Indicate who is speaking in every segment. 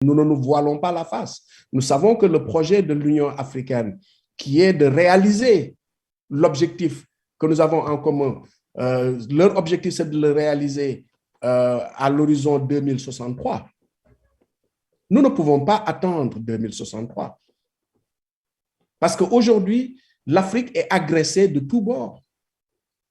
Speaker 1: Nous ne nous voilons pas la face. Nous savons que le projet de l'Union africaine, qui est de réaliser l'objectif que nous avons en commun, leur objectif, c'est de le réaliser à l'horizon 2063. Nous ne pouvons pas attendre 2063. Parce qu'aujourd'hui, l'Afrique est agressée de tous bords.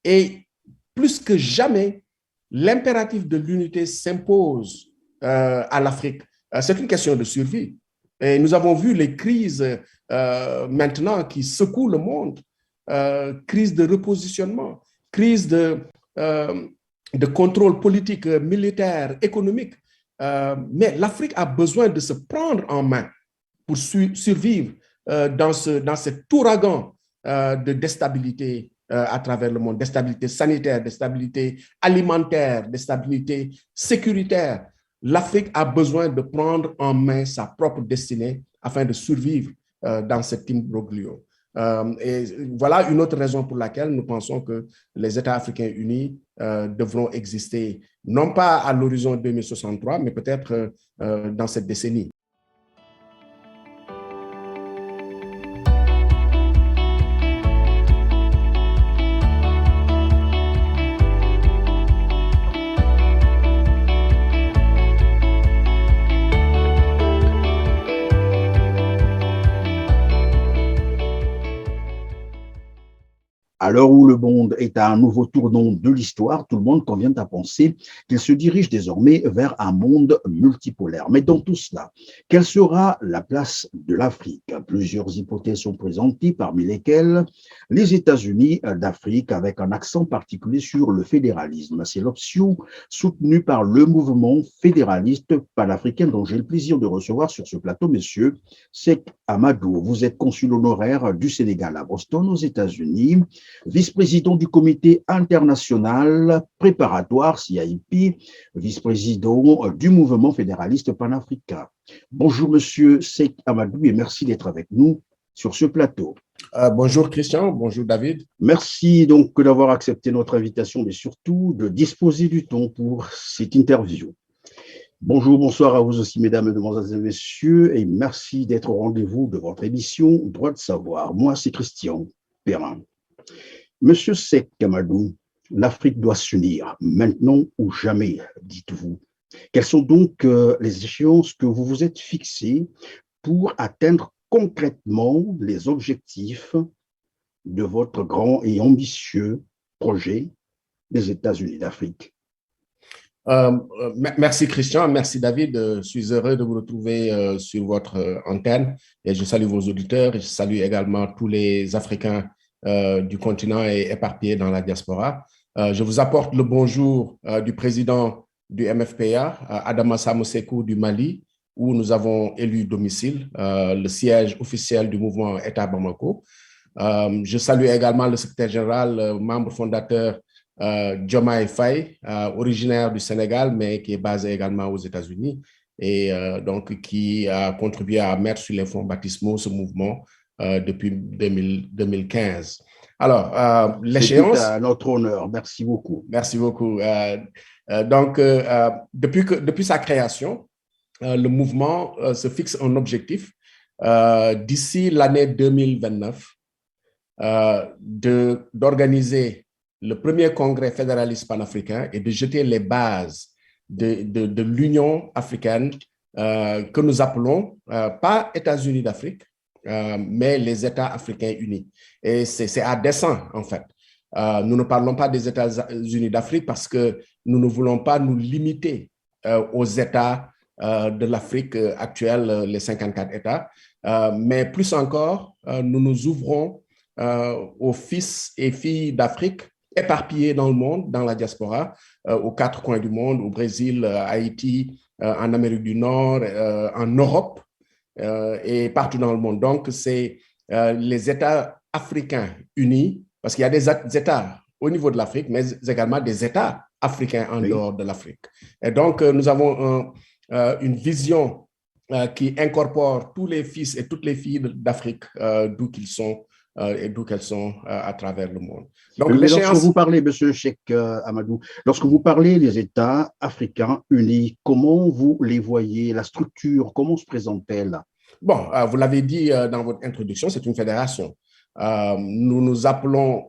Speaker 1: Et plus que jamais, l'impératif de l'unité s'impose à l'Afrique. C'est une question de survie. Et nous avons vu les crises maintenant qui secouent le monde. Crise de repositionnement, crise de contrôle politique, militaire, économique. Mais l'Afrique a besoin de se prendre en main pour survivre dans cet ouragan de déstabilité à travers le monde, d'instabilité sanitaire, d'instabilité alimentaire, d'instabilité sécuritaire. L'Afrique a besoin de prendre en main sa propre destinée afin de survivre dans cet imbroglio. Et voilà une autre raison pour laquelle nous pensons que les États africains unis devront exister, non pas à l'horizon 2063, mais peut-être dans cette décennie.
Speaker 2: À l'heure où le monde est à un nouveau tournant de l'histoire, tout le monde convient à penser qu'il se dirige désormais vers un monde multipolaire. Mais dans tout cela, quelle sera la place de l'Afrique? Plusieurs hypothèses sont présentées, parmi lesquelles les États-Unis d'Afrique, avec un accent particulier sur le fédéralisme. C'est l'option soutenue par le mouvement fédéraliste panafricain dont j'ai le plaisir de recevoir sur ce plateau, monsieur Seck Amadou. Vous êtes consul honoraire du Sénégal à Boston, aux États-Unis, vice-président du comité international préparatoire CIP, vice-président du mouvement fédéraliste panafricain. Bonjour monsieur Seck Amadou et merci d'être avec nous sur ce plateau.
Speaker 1: Bonjour Christian, bonjour David.
Speaker 2: Merci donc d'avoir accepté notre invitation, mais surtout de disposer du temps pour cette interview. Bonjour, bonsoir à vous aussi, mesdames, mesdemoiselles et messieurs, et merci d'être au rendez-vous de votre émission Droit de savoir. Moi, c'est Christian Perrin. Monsieur Seck Amadou, l'Afrique doit s'unir, maintenant ou jamais, dites-vous. Quelles sont donc les échéances que vous vous êtes fixées pour atteindre concrètement les objectifs de votre grand et ambitieux projet des États-Unis d'Afrique?
Speaker 1: Merci Christian, merci David. Je suis heureux de vous retrouver sur votre antenne et je salue vos auditeurs et je salue également tous les Africains du continent et éparpillés dans la diaspora. Je vous apporte le bonjour du président du MFPA, Adama Samosekou du Mali, où nous avons élu domicile, le siège officiel du mouvement État Bamako. Je salue également le secrétaire général, membre fondateur Diomaye Faye, originaire du Sénégal, mais qui est basé également aux États-Unis et donc qui a contribué à mettre sur les fonds baptismaux ce mouvement depuis 2015. Alors, l'échéance...
Speaker 2: C'est à notre honneur. Merci beaucoup.
Speaker 1: Merci beaucoup. Donc, depuis sa création, le mouvement se fixe un objectif d'ici l'année 2029 d'organiser le premier congrès fédéraliste panafricain et de jeter les bases de l'Union africaine que nous appelons pas États-Unis d'Afrique, mais les États africains unis. Et c'est à dessein, en fait. Nous ne parlons pas des États-Unis d'Afrique parce que nous ne voulons pas nous limiter aux États de l'Afrique actuelle, les 54 États, mais plus encore, nous nous ouvrons aux fils et filles d'Afrique éparpillés dans le monde, dans la diaspora, aux quatre coins du monde, au Brésil, à Haïti, en Amérique du Nord, en Europe et partout dans le monde. Donc, c'est les États africains unis, parce qu'il y a des États au niveau de l'Afrique, mais également des États africains en dehors de l'Afrique. Et donc, nous avons une vision qui incorpore tous les fils et toutes les filles d'Afrique, d'où qu'ils sont, et d'où qu'elles sont à travers le monde. Donc,
Speaker 2: Mais lorsque
Speaker 1: l'échéance...
Speaker 2: vous parlez, Monsieur Cheikh Amadou, lorsque vous parlez des États africains unis, comment vous les voyez, la structure, comment se présente-t-elle?
Speaker 1: Bon, vous l'avez dit dans votre introduction, c'est une fédération. Nous nous appelons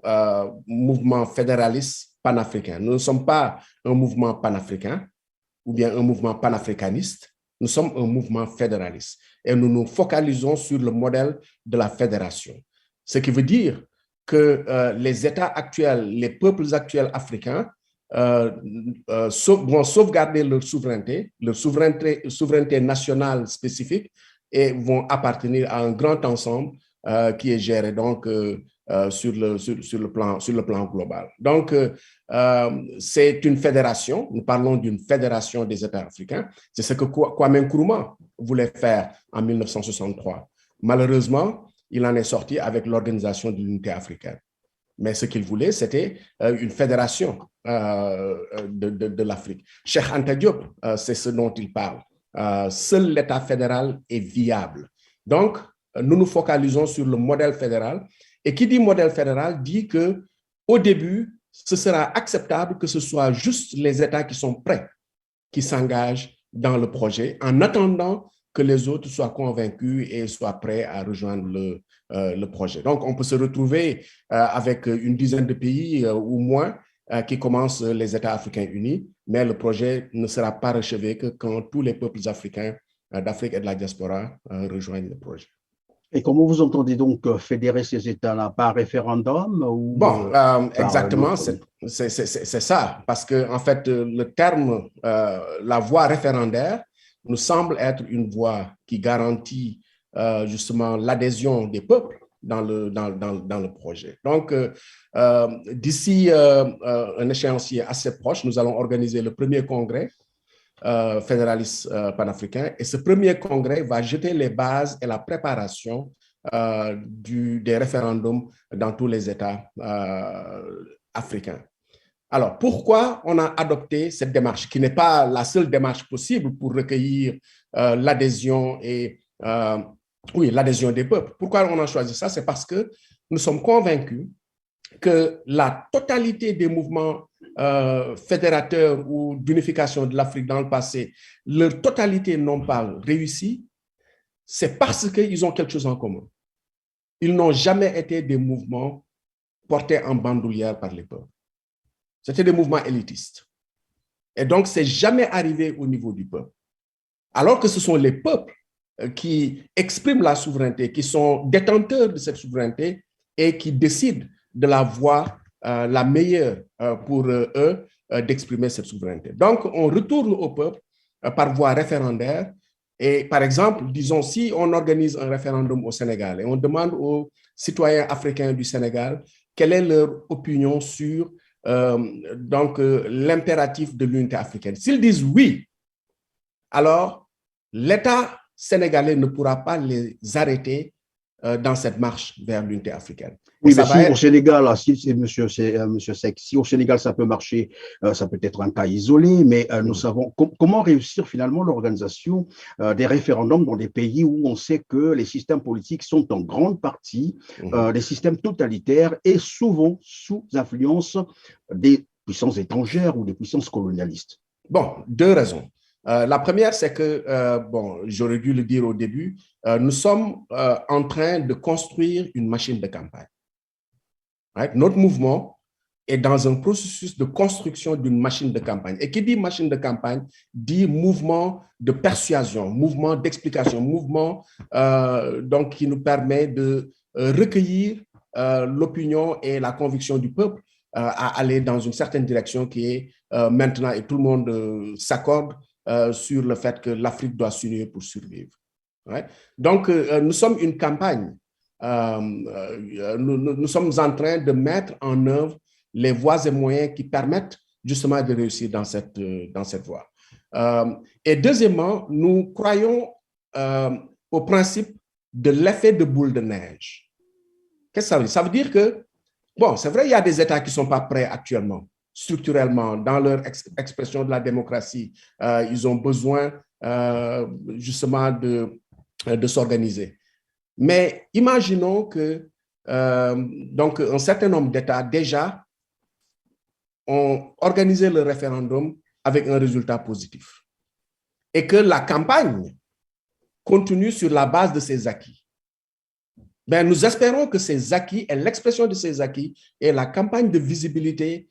Speaker 1: mouvement fédéraliste panafricain. Nous ne sommes pas un mouvement panafricain ou bien un mouvement panafricaniste. Nous sommes un mouvement fédéraliste et nous nous focalisons sur le modèle de la fédération. Ce qui veut dire que les États actuels, les peuples actuels africains vont sauvegarder leur souveraineté nationale spécifique et vont appartenir à un grand ensemble qui est géré donc sur le plan global. Donc, c'est une fédération, nous parlons d'une fédération des États africains, c'est ce que Kwame Nkrumah voulait faire en 1963. Malheureusement, il en est sorti avec l'Organisation de l'Unité africaine. Mais ce qu'il voulait, c'était une fédération de l'Afrique. Cheikh Anta Diop, c'est ce dont il parle. Seul l'État fédéral est viable. Donc, nous nous focalisons sur le modèle fédéral. Et qui dit modèle fédéral dit qu'au début, ce sera acceptable que ce soit juste les États qui sont prêts qui s'engagent dans le projet en attendant que les autres soient convaincus et soient prêts à rejoindre le projet. Donc, on peut se retrouver avec une dizaine de pays ou moins qui commencent les États africains unis, mais le projet ne sera pas achevé que quand tous les peuples africains d'Afrique et de la diaspora rejoignent le projet.
Speaker 2: Et comment vous entendez donc fédérer ces États-là? Par référendum ou
Speaker 1: bon, exactement,
Speaker 2: autre...
Speaker 1: c'est ça. Parce que, en fait, le terme, la voie référendaire, nous semble être une voie qui garantit justement l'adhésion des peuples dans le projet. Donc, d'ici un échéancier assez proche, nous allons organiser le premier congrès fédéraliste panafricain. Et ce premier congrès va jeter les bases et la préparation des référendums dans tous les États africains. Alors, pourquoi on a adopté cette démarche, qui n'est pas la seule démarche possible pour recueillir l'adhésion et l'adhésion des peuples? Pourquoi on a choisi ça? C'est parce que nous sommes convaincus que la totalité des mouvements fédérateurs ou d'unification de l'Afrique dans le passé, leur totalité n'ont pas réussi, c'est parce qu'ils ont quelque chose en commun. Ils n'ont jamais été des mouvements portés en bandoulière par les peuples. C'était des mouvements élitistes. Et donc, c'est jamais arrivé au niveau du peuple. Alors que ce sont les peuples qui expriment la souveraineté, qui sont détenteurs de cette souveraineté et qui décident de la voie la meilleure pour eux d'exprimer cette souveraineté. Donc, on retourne au peuple par voie référendaire. Et par exemple, disons, si on organise un référendum au Sénégal et on demande aux citoyens africains du Sénégal quelle est leur opinion sur l'impératif de l'unité africaine. S'ils disent oui, alors l'État sénégalais ne pourra pas les arrêter dans cette marche vers l'unité africaine.
Speaker 2: Oui, mais si au Sénégal, si c'est monsieur Seck, si au Sénégal ça peut marcher, ça peut être un cas isolé, mais nous savons comment réussir finalement l'organisation des référendums dans des pays où on sait que les systèmes politiques sont en grande partie des systèmes totalitaires et souvent sous influence des puissances étrangères ou des puissances colonialistes.
Speaker 1: Bon, deux raisons. La première, c'est que, j'aurais dû le dire au début, nous sommes en train de construire une machine de campagne. Right? Notre mouvement est dans un processus de construction d'une machine de campagne. Et qui dit machine de campagne dit mouvement de persuasion, mouvement d'explication, mouvement qui nous permet de recueillir l'opinion et la conviction du peuple à aller dans une certaine direction qui est maintenant, et tout le monde s'accorde sur le fait que l'Afrique doit s'unir pour survivre. Right? Donc, nous sommes une campagne. Nous sommes en train de mettre en œuvre les voies et moyens qui permettent justement de réussir dans cette voie. Et deuxièmement, nous croyons au principe de l'effet de boule de neige. Qu'est-ce que ça veut dire? Ça veut dire que, bon, c'est vrai, il y a des États qui ne sont pas prêts actuellement, structurellement, dans leur expression de la démocratie. Ils ont besoin justement de s'organiser. Mais imaginons que donc un certain nombre d'États déjà ont organisé le référendum avec un résultat positif et que la campagne continue sur la base de ces acquis. Ben, nous espérons que ces acquis et l'expression de ces acquis et la campagne de visibilité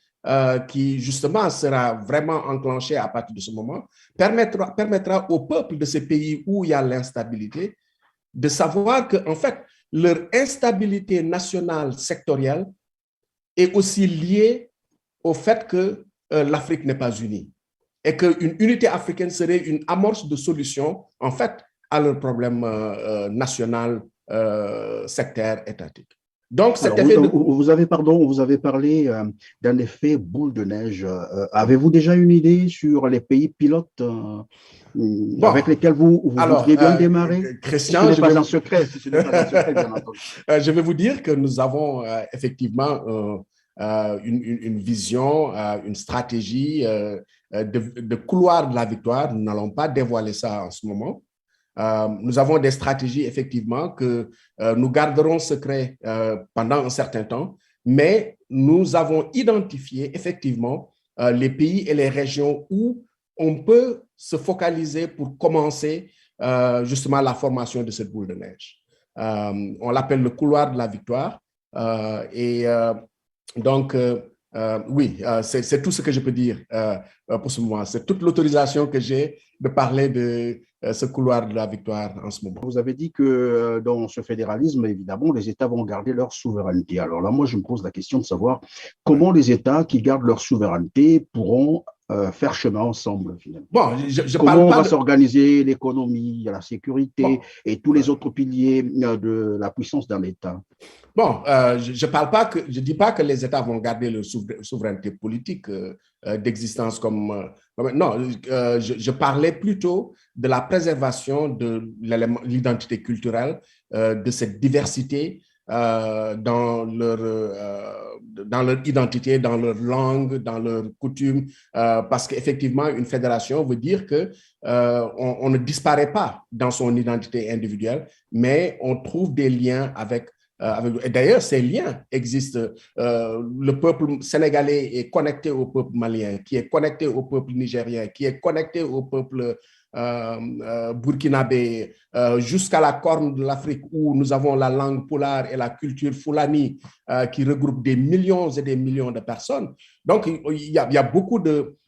Speaker 1: qui justement sera vraiment enclenchée à partir de ce moment permettra au peuple de ces pays où il y a l'instabilité de savoir que en fait leur instabilité nationale sectorielle est aussi liée au fait que l'Afrique n'est pas unie et qu'une unité africaine serait une amorce de solution en fait à leurs problèmes national, sectaire, étatique. Donc, cet
Speaker 2: Alors,
Speaker 1: effet de...
Speaker 2: vous avez, pardon, vous avez parlé d'un effet boule de neige. Avez-vous déjà une idée sur les pays pilotes
Speaker 1: Bon,
Speaker 2: avec lesquels vous
Speaker 1: alors,
Speaker 2: voudriez bien démarrer? Si ce
Speaker 1: Christian,
Speaker 2: n'est pas un secret, si ce n'est pas un secret, bien entendu.
Speaker 1: je vais vous dire que nous avons effectivement une vision, une stratégie de couloir de la victoire. Nous n'allons pas dévoiler ça en ce moment. Nous avons des stratégies, effectivement, que nous garderons secret pendant un certain temps, mais nous avons identifié, effectivement, les pays et les régions où on peut se focaliser pour commencer justement la formation de cette boule de neige. On l'appelle le couloir de la victoire. Donc, oui, c'est tout ce que je peux dire pour ce moment. C'est toute l'autorisation que j'ai de parler de ce couloir de la victoire en ce moment.
Speaker 2: Vous avez dit que dans ce fédéralisme, évidemment, les États vont garder leur souveraineté. Alors là, moi, je me pose la question de savoir comment les États qui gardent leur souveraineté pourront faire chemin ensemble, finalement.
Speaker 1: Bon, je
Speaker 2: Comment
Speaker 1: parle
Speaker 2: on
Speaker 1: pas
Speaker 2: va
Speaker 1: de...
Speaker 2: s'organiser l'économie, la sécurité
Speaker 1: Bon,
Speaker 2: et tous les autres piliers de la puissance d'un État?
Speaker 1: bon, je parle pas que, je dis pas que les États vont garder leur souveraineté politique d'existence non, je parlais plutôt de la préservation de l'identité culturelle, de cette diversité dans leur identité, dans leur langue, dans leurs coutumes, parce qu'effectivement, une fédération veut dire que on ne disparaît pas dans son identité individuelle, mais on trouve des liens avec et d'ailleurs, ces liens existent. Le peuple sénégalais est connecté au peuple malien, qui est connecté au peuple nigérien, qui est connecté au peuple burkinabé, jusqu'à la corne de l'Afrique où nous avons la langue pulaar et la culture fulani qui regroupe des millions et des millions de personnes. Donc, il y a beaucoup de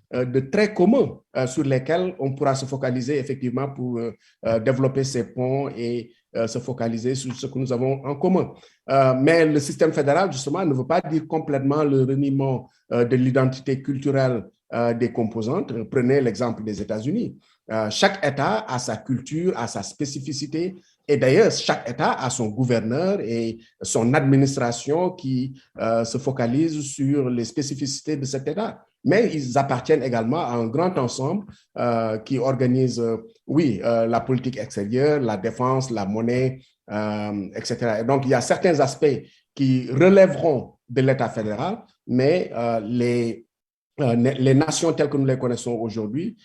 Speaker 1: traits communs sur lesquels on pourra se focaliser effectivement pour développer ces ponts et se focaliser sur ce que nous avons en commun. Mais le système fédéral, justement, ne veut pas dire complètement le reniement de l'identité culturelle des composantes. Prenez l'exemple des États-Unis. Chaque État a sa culture, a sa spécificité. Et d'ailleurs, chaque État a son gouverneur et son administration qui se focalise sur les spécificités de cet État. Mais ils appartiennent également à un grand ensemble qui organise, oui, la politique extérieure, la défense, la monnaie, etc. Et donc, il y a certains aspects qui relèveront de l'État fédéral, mais les nations telles que nous les connaissons aujourd'hui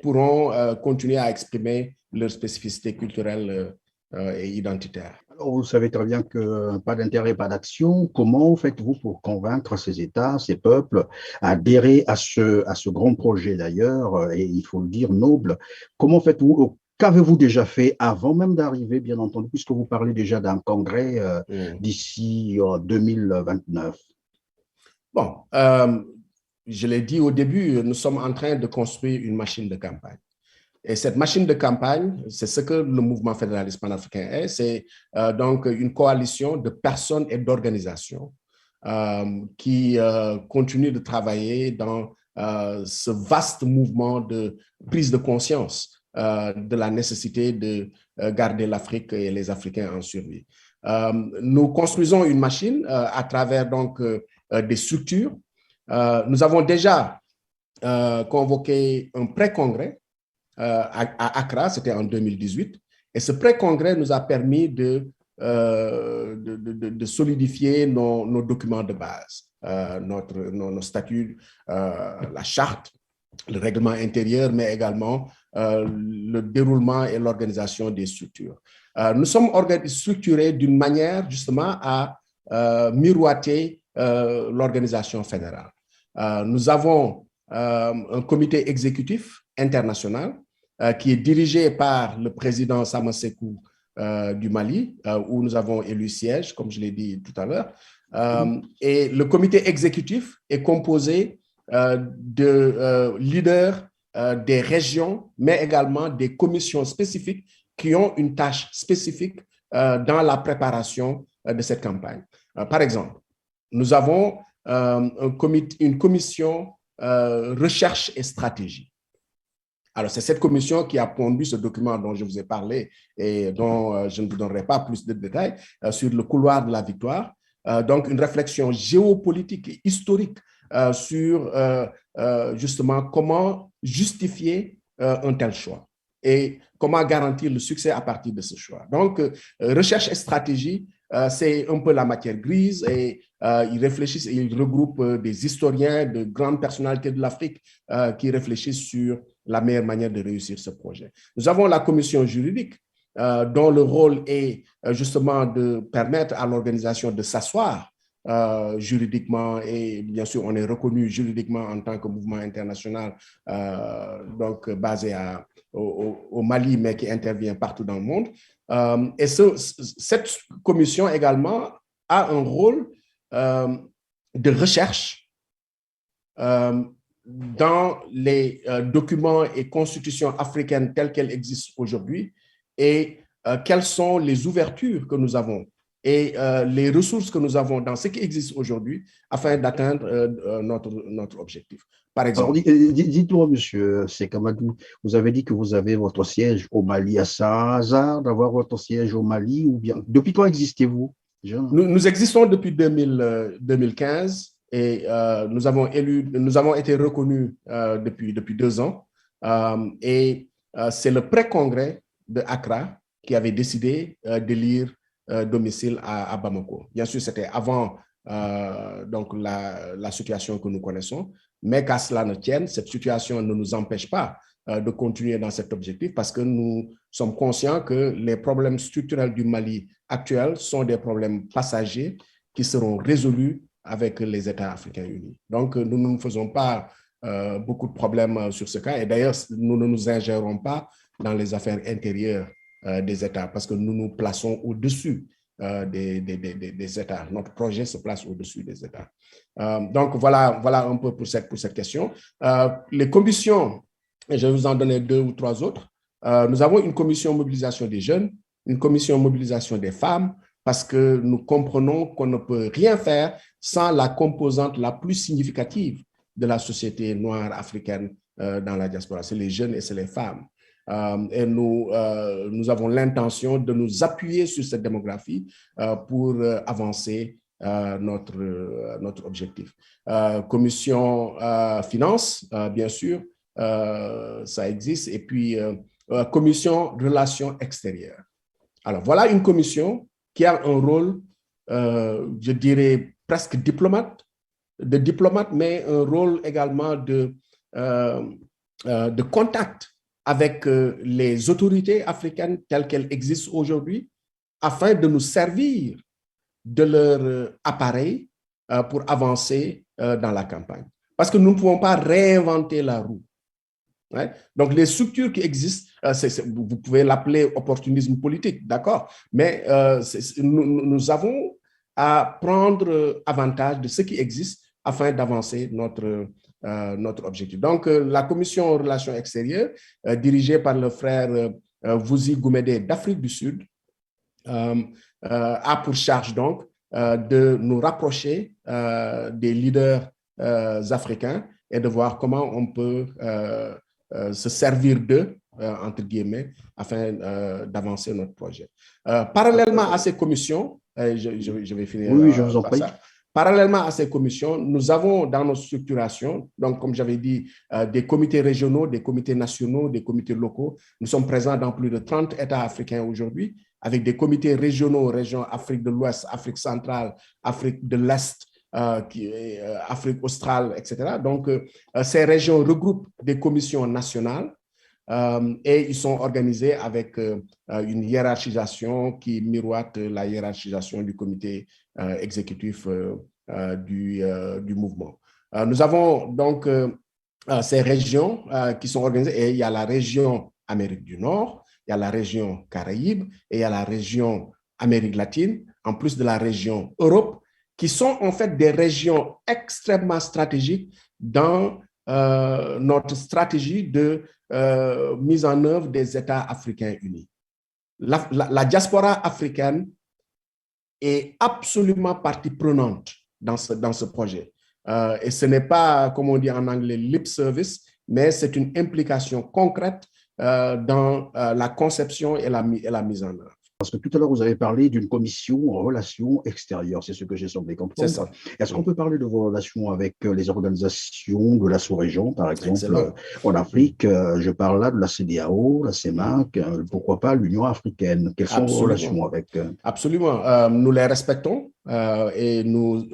Speaker 1: pourront continuer à exprimer leurs spécificités culturelles et identitaires.
Speaker 2: Alors, vous savez très bien que pas d'intérêt, pas d'action. Comment faites-vous pour convaincre ces États, ces peuples, à adhérer à ce grand projet d'ailleurs, et il faut le dire, noble? Comment faites-vous? Qu'avez-vous déjà fait avant même d'arriver, bien entendu, puisque vous parlez déjà d'un congrès d'ici 2029?
Speaker 1: Bon, je l'ai dit au début, nous sommes en train de construire une machine de campagne. Et cette machine de campagne, c'est ce que le mouvement fédéraliste panafricain est. C'est donc une coalition de personnes et d'organisations qui continuent de travailler dans ce vaste mouvement de prise de conscience de la nécessité de garder l'Afrique et les Africains en survie. Nous construisons une machine à travers donc des structures. Nous avons déjà convoqué un pré-congrès à Accra, c'était en 2018. Et ce pré-congrès nous a permis de solidifier nos documents de base, nos statuts, la charte le règlement intérieur, mais également le déroulement et l'organisation des structures. Nous sommes structurés d'une manière justement à miroiter l'organisation fédérale. Nous avons un comité exécutif international qui est dirigé par le président Samassékou du Mali, où nous avons élu siège, comme je l'ai dit tout à l'heure. Et le comité exécutif est composé de leaders des régions, mais également des commissions spécifiques qui ont une tâche spécifique dans la préparation de cette campagne. Par exemple, nous avons une commission recherche et stratégie. Alors, c'est cette commission qui a pondu ce document dont je vous ai parlé et dont je ne vous donnerai pas plus de détails sur le couloir de la victoire. Donc, une réflexion géopolitique et historique sur justement comment justifier un tel choix et comment garantir le succès à partir de ce choix. Donc, recherche et stratégie, c'est un peu la matière grise et ils réfléchissent et ils regroupent des historiens, de grandes personnalités de l'Afrique qui réfléchissent sur la meilleure manière de réussir ce projet. Nous avons la commission juridique dont le rôle est justement de permettre à l'organisation de s'asseoir juridiquement et bien sûr on est reconnu juridiquement en tant que mouvement international donc basé au Mali mais qui intervient partout dans le monde. Et cette commission également a un rôle de recherche dans les documents et constitutions africaines telles qu'elles existent aujourd'hui et quelles sont les ouvertures que nous avons et les ressources que nous avons dans ce qui existe aujourd'hui afin d'atteindre notre objectif. Par exemple.
Speaker 2: Alors, dites-moi, monsieur Sekamadou, vous avez dit que vous avez votre siège au Mali. À ça hasard d'avoir votre siège au Mali ou bien depuis quand existez-vous?
Speaker 1: Nous existons depuis 2015 et nous avons été reconnus depuis 2 ans. Et c'est le pré-congrès de Accra qui avait décidé d'élire domicile à Bamako. Bien sûr, c'était avant donc la situation que nous connaissons, mais qu'à cela ne tienne, cette situation ne nous empêche pas de continuer dans cet objectif parce que nous sommes conscients que les problèmes structurels du Mali actuels sont des problèmes passagers qui seront résolus avec les États africains unis. Donc, nous ne faisons pas beaucoup de problèmes sur ce cas et d'ailleurs, nous ne nous ingérons pas dans les affaires intérieures des États parce que nous nous plaçons au-dessus des États. Notre projet se place au-dessus des États. Donc, voilà un peu pour cette question. Les commissions, je vais vous en donner 2 ou 3 autres. Nous avons une commission mobilisation des jeunes, une commission mobilisation des femmes, parce que nous comprenons qu'on ne peut rien faire sans la composante la plus significative de la société noire africaine dans la diaspora. C'est les jeunes et c'est les femmes. Et nous avons l'intention de nous appuyer sur cette démographie pour avancer notre objectif. Commission finance, bien sûr, ça existe, et puis commission relations extérieures. Alors, voilà une commission qui a un rôle, je dirais, presque diplomate, mais un rôle également de contact avec les autorités africaines telles qu'elles existent aujourd'hui, afin de nous servir de leur appareil pour avancer dans la campagne. Parce que nous ne pouvons pas réinventer la roue. Ouais? Donc, les structures qui existent, vous pouvez l'appeler opportunisme politique, d'accord, mais nous avons à prendre avantage de ce qui existe afin d'avancer notre objectif. Donc, la commission aux relations extérieures, dirigée par le frère Vuzi Goumédé d'Afrique du Sud, a pour charge donc de nous rapprocher des leaders africains et de voir comment on peut se servir d'eux, entre guillemets, afin d'avancer notre projet. Parallèlement à ces commissions, je vais finir
Speaker 2: oui, je vous en
Speaker 1: par
Speaker 2: prie.
Speaker 1: ça. Parallèlement à ces commissions, nous avons dans nos structurations, donc comme j'avais dit, des comités régionaux, des comités nationaux, des comités locaux. Nous sommes présents dans plus de 30 États africains aujourd'hui, avec des comités régionaux, région Afrique de l'Ouest, Afrique centrale, Afrique de l'Est, qui est Afrique australe, etc. Donc, ces régions regroupent des commissions nationales et ils sont organisés avec une hiérarchisation qui miroite la hiérarchisation du comité exécutif du mouvement. Nous avons donc ces régions qui sont organisées et il y a la région Amérique du Nord, il y a la région Caraïbes et il y a la région Amérique latine, en plus de la région Europe, qui sont en fait des régions extrêmement stratégiques dans notre stratégie de mise en œuvre des États africains unis. La diaspora africaine est absolument partie prenante dans ce projet. Et ce n'est pas, comme on dit en anglais, lip service, mais c'est une implication concrète dans la conception et la mise en œuvre.
Speaker 2: Parce que tout à l'heure, vous avez parlé d'une commission en relations extérieures, c'est ce que j'ai semblé comprendre.
Speaker 1: C'est ça.
Speaker 2: Est-ce qu'on peut parler de vos relations avec les organisations de la sous-région, par exemple, en Afrique? Je parle là de la CEDEAO, la CEMAC, pourquoi pas l'Union africaine? Quelles sont vos relations avec?
Speaker 1: Absolument. Nous les respectons et nous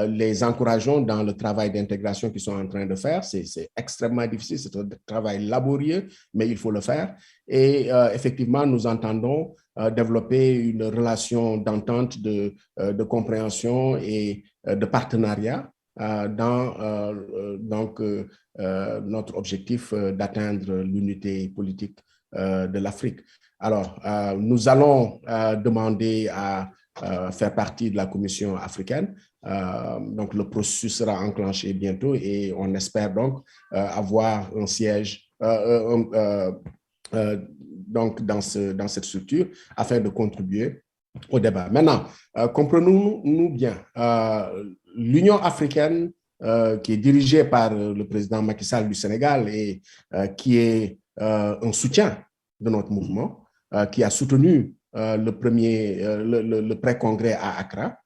Speaker 1: les encourageons dans le travail d'intégration qu'ils sont en train de faire. C'est extrêmement difficile, c'est un travail laborieux, mais il faut le faire. Et effectivement, nous entendons développer une relation d'entente, de compréhension et de partenariat dans donc, notre objectif d'atteindre l'unité politique de l'Afrique. Alors, nous allons demander à faire partie de la Commission africaine. Donc, le processus sera enclenché bientôt et on espère donc avoir un siège donc dans cette structure afin de contribuer au débat. Maintenant, comprenons-nous bien, l'Union africaine qui est dirigée par le président Macky Sall du Sénégal et qui est un soutien de notre mouvement, qui a soutenu le pré-congrès à Accra.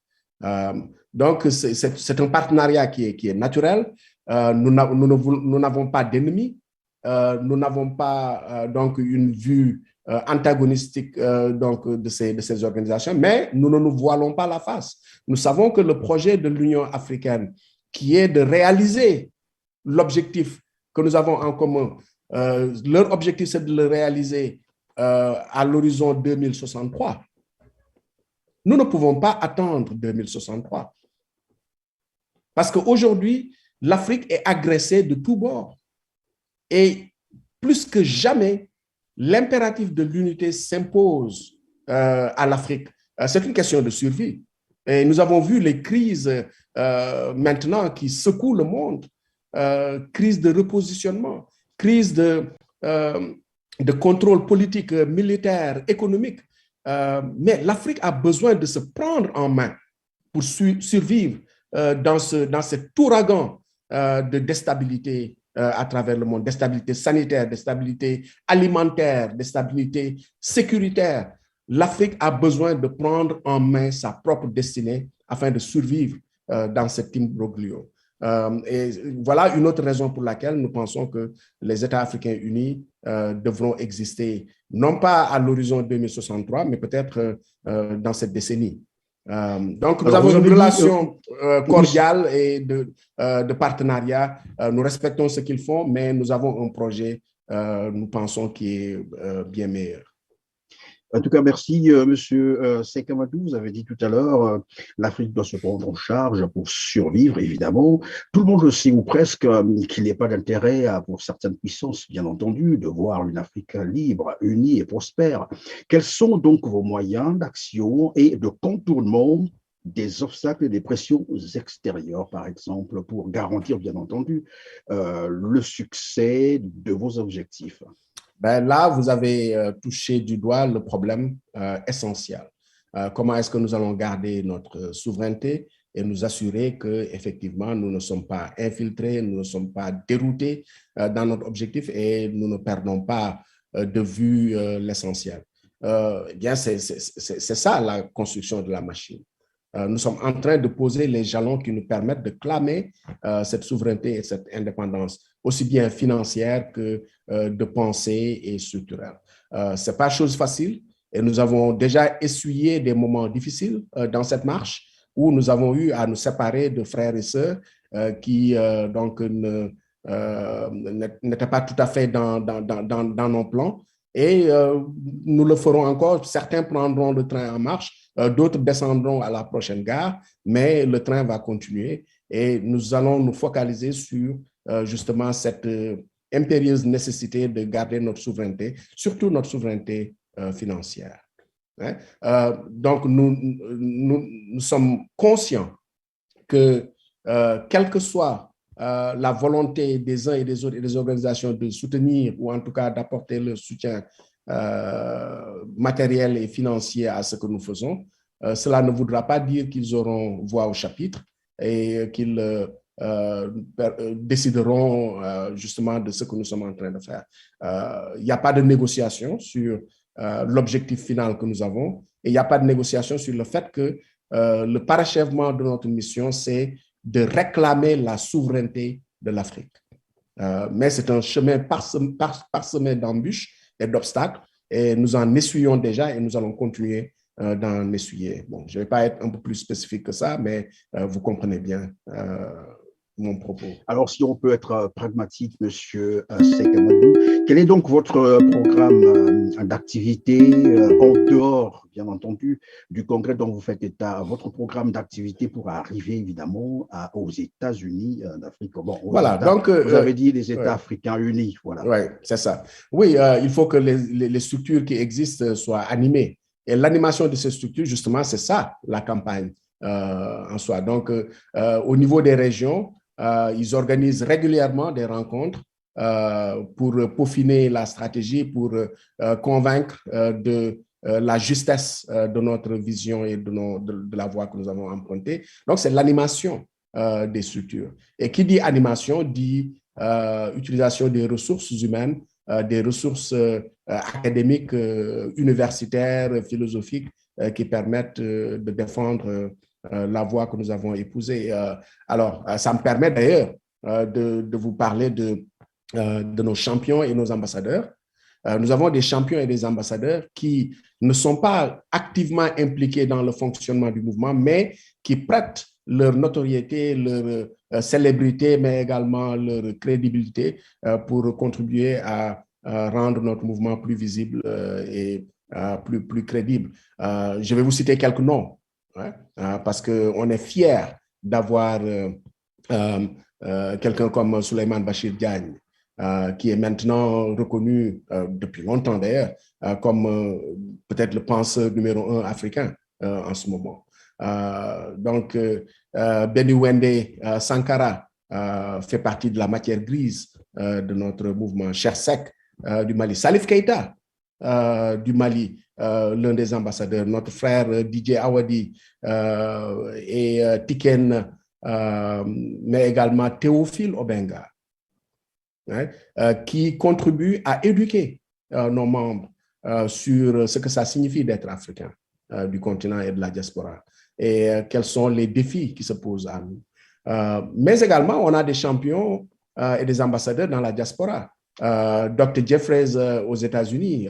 Speaker 1: Donc, c'est un partenariat qui est naturel. Nous n'avons pas d'ennemis. Nous n'avons pas donc une vue antagonistique donc de ces organisations, mais nous ne nous voilons pas la face. Nous savons que le projet de l'Union africaine, qui est de réaliser l'objectif que nous avons en commun, leur objectif, c'est de le réaliser à l'horizon 2063. Nous ne pouvons pas attendre 2063. Parce qu'aujourd'hui, l'Afrique est agressée de tous bords. Et plus que jamais, l'impératif de l'unité s'impose à l'Afrique. C'est une question de survie. Et nous avons vu les crises maintenant qui secouent le monde. Crise de repositionnement, crise de contrôle politique, militaire, économique. Mais l'Afrique a besoin de se prendre en main pour survivre dans cet ouragan de déstabilité à travers le monde, déstabilité sanitaire, déstabilité alimentaire, déstabilité sécuritaire. L'Afrique a besoin de prendre en main sa propre destinée afin de survivre dans cet imbroglio. Et voilà une autre raison pour laquelle nous pensons que les États africains unis devront exister, non pas à l'horizon 2063, mais peut-être dans cette décennie. Donc, nous avons une relation cordiale et de partenariat. Nous respectons ce qu'ils font, mais nous avons un projet, nous pensons, qui est bien meilleur.
Speaker 2: En tout cas, merci, Monsieur Seck Amadou. Vous avez dit tout à l'heure, l'Afrique doit se prendre en charge pour survivre, évidemment. Tout le monde le sait, ou presque, qu'il n'y a pas d'intérêt pour certaines puissances, bien entendu, de voir une Afrique libre, unie et prospère. Quels sont donc vos moyens d'action et de contournement des obstacles et des pressions extérieures, par exemple, pour garantir, bien entendu, le succès de vos objectifs?
Speaker 1: Ben là, vous avez touché du doigt le problème essentiel. Comment est-ce que nous allons garder notre souveraineté et nous assurer qu'effectivement, nous ne sommes pas infiltrés, nous ne sommes pas déroutés dans notre objectif et nous ne perdons pas de vue l'essentiel. Eh bien, c'est ça la construction de la machine. Nous sommes en train de poser les jalons qui nous permettent de clamer cette souveraineté et cette indépendance, aussi bien financière que de pensée et structurelle. Ce n'est pas chose facile et nous avons déjà essuyé des moments difficiles dans cette marche. où nous avons eu à nous séparer de frères et sœurs qui donc n'étaient pas tout à fait dans nos plans. Et nous le ferons encore. Certains prendront le train en marche, d'autres descendront à la prochaine gare, mais le train va continuer et nous allons nous focaliser sur justement cette impérieuse nécessité de garder notre souveraineté, surtout notre souveraineté financière. Hein? Donc, nous sommes conscients que, quelle que soit la volonté des uns et des autres et des organisations de soutenir ou en tout cas d'apporter le soutien matériel et financier à ce que nous faisons, cela ne voudra pas dire qu'ils auront voix au chapitre et qu'ils décideront justement de ce que nous sommes en train de faire. Il n'y a pas de négociation sur l'objectif final que nous avons et il n'y a pas de négociation sur le fait que le parachèvement de notre mission, c'est de réclamer la souveraineté de l'Afrique. Mais c'est un chemin parsemé d'embûches et d'obstacles et nous en essuyons déjà et nous allons continuer d'en essuyer. Bon, je ne vais pas être un peu plus spécifique que ça, mais vous comprenez bien mon propos.
Speaker 2: Alors, si on peut être pragmatique, Monsieur Seck Amadou, quel est donc votre programme d'activité en dehors, bien entendu, du congrès dont vous faites état, votre programme d'activité pour arriver évidemment aux États-Unis d'Afrique? Bon,
Speaker 1: voilà, donc
Speaker 2: vous avez dit les États africains unis, voilà.
Speaker 1: Oui, c'est ça. Oui, il faut que les structures qui existent soient animées. Et l'animation de ces structures, justement, c'est ça, la campagne en soi. Donc, au niveau des régions, ils organisent régulièrement des rencontres pour peaufiner la stratégie, pour convaincre de la justesse de notre vision et de la voie que nous avons empruntée. Donc, c'est l'animation des structures. Et qui dit animation dit utilisation des ressources humaines, des ressources académiques, universitaires, philosophiques qui permettent de défendre la voie que nous avons épousée. Alors, ça me permet d'ailleurs de vous parler de nos champions et nos ambassadeurs. Nous avons des champions et des ambassadeurs qui ne sont pas activement impliqués dans le fonctionnement du mouvement, mais qui prêtent leur notoriété, leur célébrité, mais également leur crédibilité pour contribuer à rendre notre mouvement plus visible et plus crédible. Je vais vous citer quelques noms, hein, parce qu'on est fiers d'avoir quelqu'un comme Souleymane Bachir Diagne, qui est maintenant reconnu depuis longtemps d'ailleurs comme peut-être le penseur numéro 1 africain en ce moment. Donc, Beniwende Sankara fait partie de la matière grise de notre mouvement. Cheikh Seck du Mali, Salif Keita du Mali, l'un des ambassadeurs, notre frère DJ Awadi et Tiken, mais également Théophile Obenga, hein, qui contribuent à éduquer nos membres sur ce que ça signifie d'être africain du continent et de la diaspora et quels sont les défis qui se posent à nous. Mais également, on a des champions et des ambassadeurs dans la diaspora. Dr. Jeffries aux États-Unis,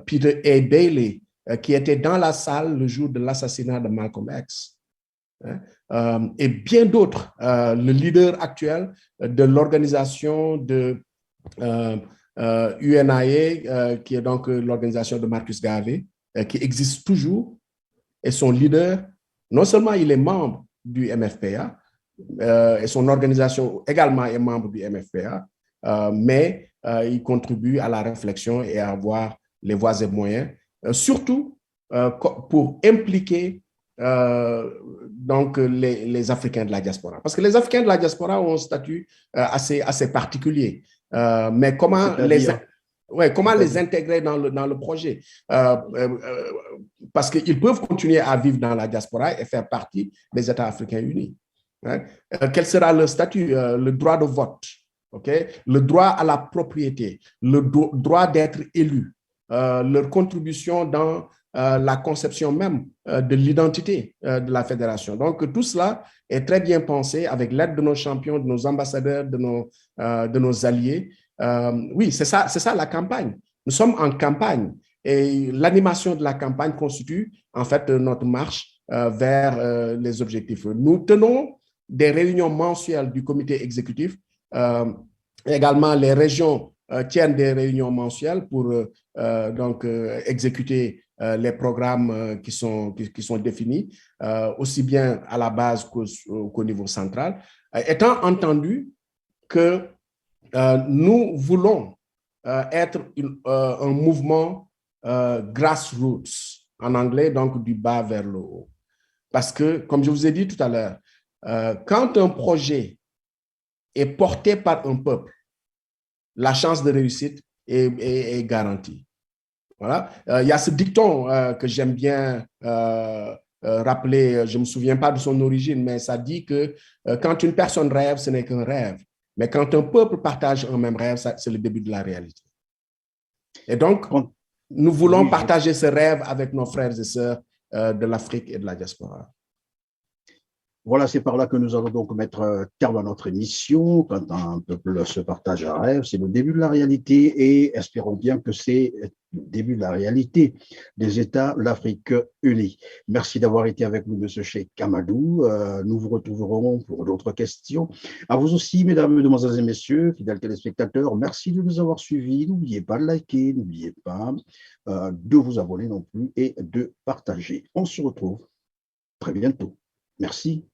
Speaker 1: Peter A. Bailey, qui était dans la salle le jour de l'assassinat de Malcolm X. Et bien d'autres, le leader actuel de l'organisation de UNIA, qui est donc l'organisation de Marcus Garvey, qui existe toujours, et son leader, non seulement il est membre du MFPA, et son organisation également est membre du MFPA, mais il contribue à la réflexion et à avoir les voies et moyens, surtout pour impliquer donc les Africains de la diaspora. Parce que les Africains de la diaspora ont un statut assez particulier. Mais comment les intégrer dans le projet? Parce qu'ils peuvent continuer à vivre dans la diaspora et faire partie des États africains unis. Hein? Quel sera leur statut? Le droit de vote, okay? Le droit à la propriété, le droit d'être élu, leur contribution dans la conception même de l'identité de la fédération. Donc, tout cela est très bien pensé avec l'aide de nos champions, de nos ambassadeurs, de nos alliés. Oui, c'est ça la campagne. Nous sommes en campagne et l'animation de la campagne constitue en fait notre marche vers les objectifs. Nous tenons des réunions mensuelles du comité exécutif. Également, les régions tiennent des réunions mensuelles pour exécuter les programmes qui sont définis, aussi bien à la base qu'au niveau central, étant entendu que nous voulons être un mouvement grassroots, en anglais, donc du bas vers le haut. Parce que, comme je vous ai dit tout à l'heure, quand un projet est porté par un peuple, la chance de réussite est garantie. Voilà. Il y a ce dicton que j'aime bien rappeler, je ne me souviens pas de son origine, mais ça dit que quand une personne rêve, ce n'est qu'un rêve. Mais quand un peuple partage un même rêve, c'est le début de la réalité. Et donc, nous voulons partager ce rêve avec nos frères et sœurs de l'Afrique et de la diaspora.
Speaker 2: Voilà, c'est par là que nous allons donc mettre terme à notre émission. Quand un peuple se partage un rêve, c'est le début de la réalité et espérons bien que c'est le début de la réalité des États de l'Afrique unie. Merci d'avoir été avec nous, M. Cheikh Amadou. Nous vous retrouverons pour d'autres questions. À vous aussi, mesdames, mesdemoiselles et messieurs, fidèles téléspectateurs, merci de nous avoir suivis. N'oubliez pas de liker, n'oubliez pas de vous abonner non plus et de partager. On se retrouve très bientôt. Merci.